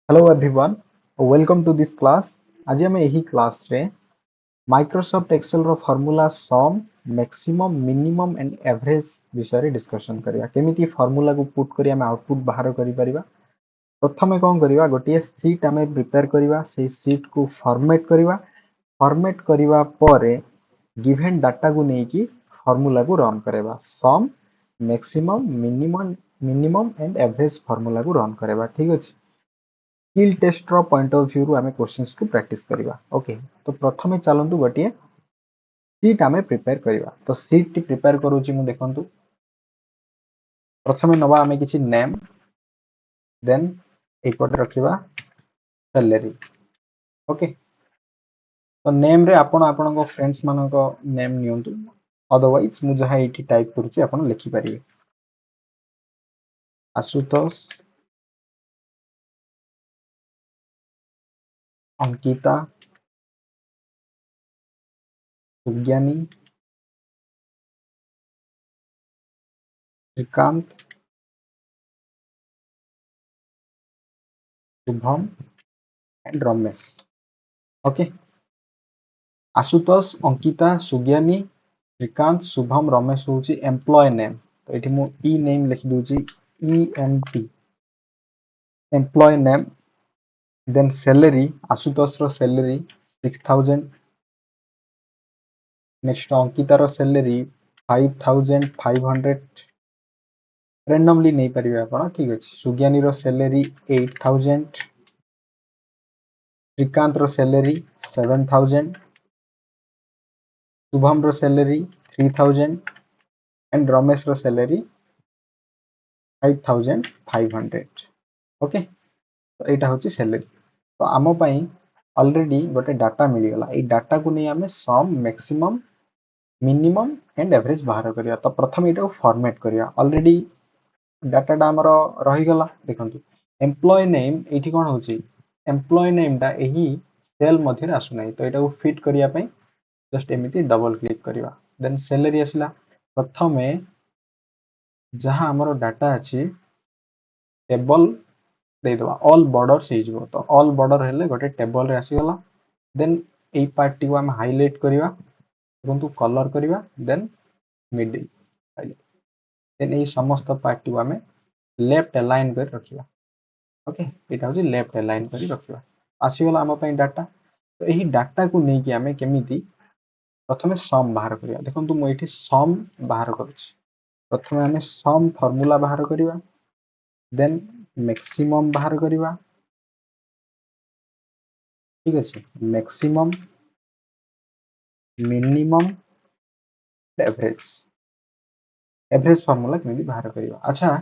Hello everyone, welcome to this class. आज हम यही क्लास रे माइक्रोसॉफ्ट एक्सेल रो formula sum maximum minimum and average विषय रे डिस्कशन करिया केमिति फार्मूला को पुट करी हम आउटपुट बाहर करि परिबा। प्रथमे कोन करिवा गोटिए शीट हमें प्रिपेयर करिवा से शीट को फॉर्मेट करिवा परे गिवन डाटा को नेकी फार्मूला को रन करेबा sum maximum minimum and average formula को रन करेबा। ठीक अछि। स्किल टेस्ट रो पॉइंट ऑफ व्यू रु आमे क्वेश्चंस को प्रैक्टिस करिवा। ओके, तो प्रथमे चलंतु गोटिए शीट आमे प्रिपेयर करिवा। तो शीट टी प्रिपेयर करूची मु देखंतु। प्रथमे नवा आमे किछि नेम देन एपट रखिवा सैलरी। ओके, तो नेम रे आपण आपणको फ्रेंड्स मानको नेम नियंतु, अदरवाइज मु जहा एठी टाइप करूची आपण लिखि परिबे। आशुतोष, अंकिता, सुज्ञानी, श्रीकांत, शुभम एंड रमेश। ओके, आशुतोष, अंकिता, सुज्ञानी, श्रीकांत, शुभम, रमेश होची एम्प्लॉय नेम। तो एठी मु ई नेम लिखि दूची ENT employee name. Then salary Ashutosh रो सैलरी 6000। नेक्स्ट अंकिता रो सैलरी 5500 रैंडमली नहीं परिबे आपण। ठीक अछि। सुज्ञानी रो सैलरी 8000। श्रीकांत रो सैलरी 7000। शुभम रो सैलरी 3000 एंड रमेश रो सैलरी 5500। ओके, तो एटा होची सैलरी। तो आम पई ऑलरेडी गोटे डाटा मिल गला। ए डाटा को नै हमें सम मैक्सिमम मिनिमम एंड एवरेज बाहर करिया। तो प्रथम एटा को फॉर्मेट करिया। ऑलरेडी डाटा हमर रही गला। देखंतु एम्प्लॉय नेम एठी कोन होची, एम्प्लॉय नेम टा एही सेल मध्ये रे आसु नै। तो एटा को फिट करिया पई जस्ट एमिति डबल क्लिक करिवा। देन सैलरी आसिला। प्रथमे जहां हमर डाटा अछि टेबल दे दवा ऑल बॉर्डर्स हे जबो। तो ऑल बॉर्डर हेले गोटे टेबल रे आसी गला। देन एई पार्ट टी को हम हाइलाइट करिवा, परंतु कलर करिवा, देन मिडिल हाइलाइट। देन एई समस्त पार्ट टी को हम लेफ्ट अलाइन कर रखिवा। ओके, एटा होची लेफ्ट अलाइन करी रखिवा। आसी गला हम पई डाटा। तो एही डाटा को नै कि हमें केमिति प्रथमे सम बाहर करिया। देखंतु मु एठी सम बाहर करूची। प्रथमे हमें सम फार्मूला बाहर करिवा, देन मैक्सिमम बाहर करिवा। ठीक अछि। Maximum, minimum, average. Average formula केमिति बाहर करिवा। अच्छा,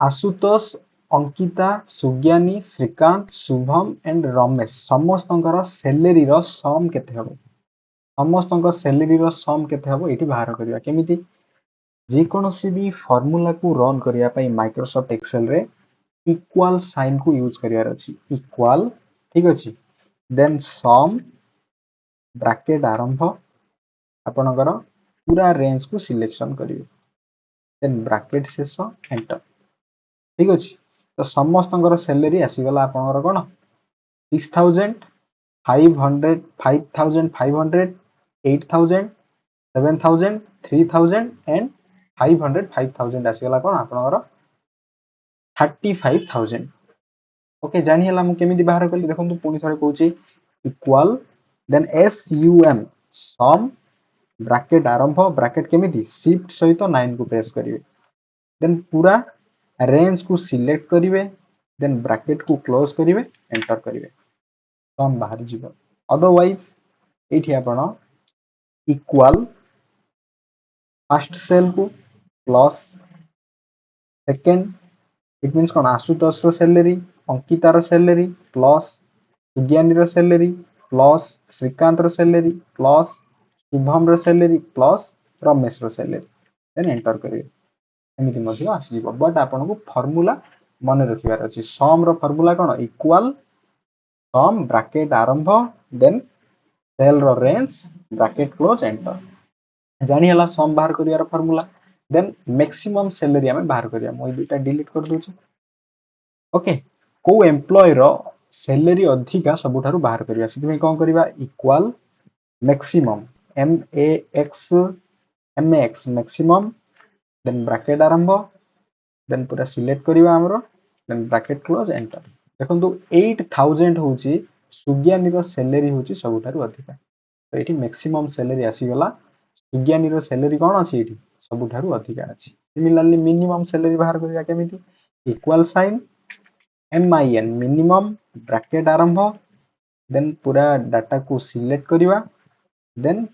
आशुतोष, अंकिता, सुज्ञानी, श्रीकांत, शुभम एंड रमेश समस्तंकर सैलरी रो सम केते हबो? समस्तंकर सैलरी रो सम केते हबो एठी बाहर करिवा। केमिति? जे कोनोसी भी फार्मूला को रन करिया पई माइक्रोसॉफ्ट एक्सेल रे इक्वल साइन को यूज करियार अछि। इक्वल, ठीक अछि। देन सम ब्रैकेट आरंभ आपनकर पूरा रेंज को सिलेक्शन करिवे। देन ब्रैकेट शेष एंटर। ठीक अछि। तो समस्तंकर सैलरी आसी गला आपनकर कोन 6000 500 5500 8000 7000 3000 एंड 500 5000 आसी गला कोन आपनकर 35000। ओके, जानि हला मु केमिति बाहर कली देखंतु पुनी थरे कहूची equal then SUM sum bracket आरंभ ब्रैकेट केमिति शिफ्ट सहित 9 को प्रेस करिवे। देन पूरा रेंज को सिलेक्ट करिवे, देन ब्रैकेट को क्लोज करिवे, एंटर करिवे। सम बाहर जिवो। अदरवाइज एठी आपण इक्वल फर्स्ट सेल को प्लस सेकंड, इट मींस कोन आशुतोष रो सैलरी, अंकिता रो सैलरी प्लस सुज्ञानी रो सैलरी प्लस श्रीकांत रो सैलरी प्लस शुभम रो सैलरी प्लस रमेश रो सैलरी। देन एंटर करिवे। एमिति मसियो आसी जिवो। बट आपन को फार्मूला मन रखिबार अछि। सम रो फार्मूला कोन इक्वल सम ब्रैकेट आरंभ देन सेल रो रेंज ब्रैकेट क्लोज एंटर। जानि हला सम बाहर करियार फार्मूला। देन मैक्सिमम सैलरी हमें बाहर करिया। मु दुटा डिलीट कर दोछु। ओके, को एम्प्लॉय रो सैलरी अधिका सबुठारु बाहर करिया सितमे कोन करिवा equal maximum MAX maximum then bracket आरंभ देन पूरा सिलेक्ट करिवा हमरो देन ब्रैकेट क्लोज एंटर देखंतु 8000 होची सुज्ञानी रो सैलरी होची सबुठारु अधिका तो एठी मैक्सिमम सैलरी आसी गला सुज्ञानी रो सैलरी कोन अछि एठी सबुठारु अधिका अछि सिमिलरली मिनिमम सैलरी बाहर करिया केमिति equal sign MIN minimum bracket आरंभ देन पूरा डाटा को सिलेक्ट करिवा देन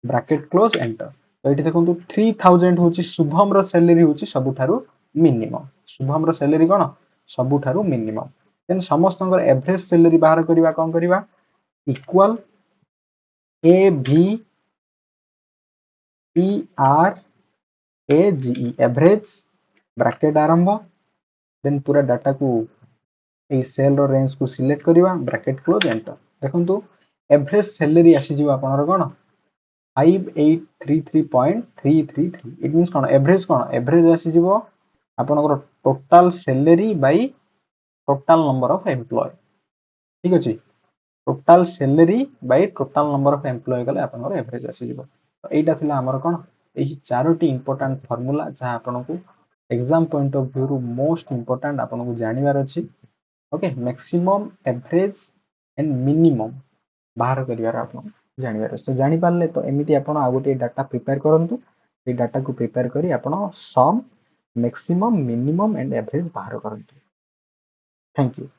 ब्रैकेट क्लोज एंटर तो ये देखो 3000 हूँ शुभम सैलरी हूँ सबुठारु मिनिमम शुभम सैलरी कौन सबुठारु मिनिमम देन समस्त एवरेज सैलरी बाहर करवा कौन करवा equal AVER AGE average bracket आरंभ देन पूरा डाटा को ए सेल रो रेंज को सिलेक्ट करवा ब्रैकेट क्लोज एंटर देखो एवरेज सैलरी आसीज आपनर कौन 5833.333 इट मीन्स कौन एवरेज आसीज आपनकर total salary by total number of employee ठीक अछि total salary by total number of employee गले आपनकर एवरेज आसीज तो एटा थिला हमर कोन एही चारोटी इंपोर्टेंट फार्मूला जहां आपनको एग्जाम पॉइंट ऑफ व्यू रु मोस्ट इंपोर्टेंट आपनको जानिबार अछि okay maximum average and minimum बाहर करिवार आपन जानिबार अछि तो जानि पारले तो एमिति आपन आ गोटे डाटा प्रिपेयर करंतु ए डाटा को प्रिपेयर करी आपन सम मैक्सिमम मिनिमम एंड एवरेज बाहर करंतु थैंक यू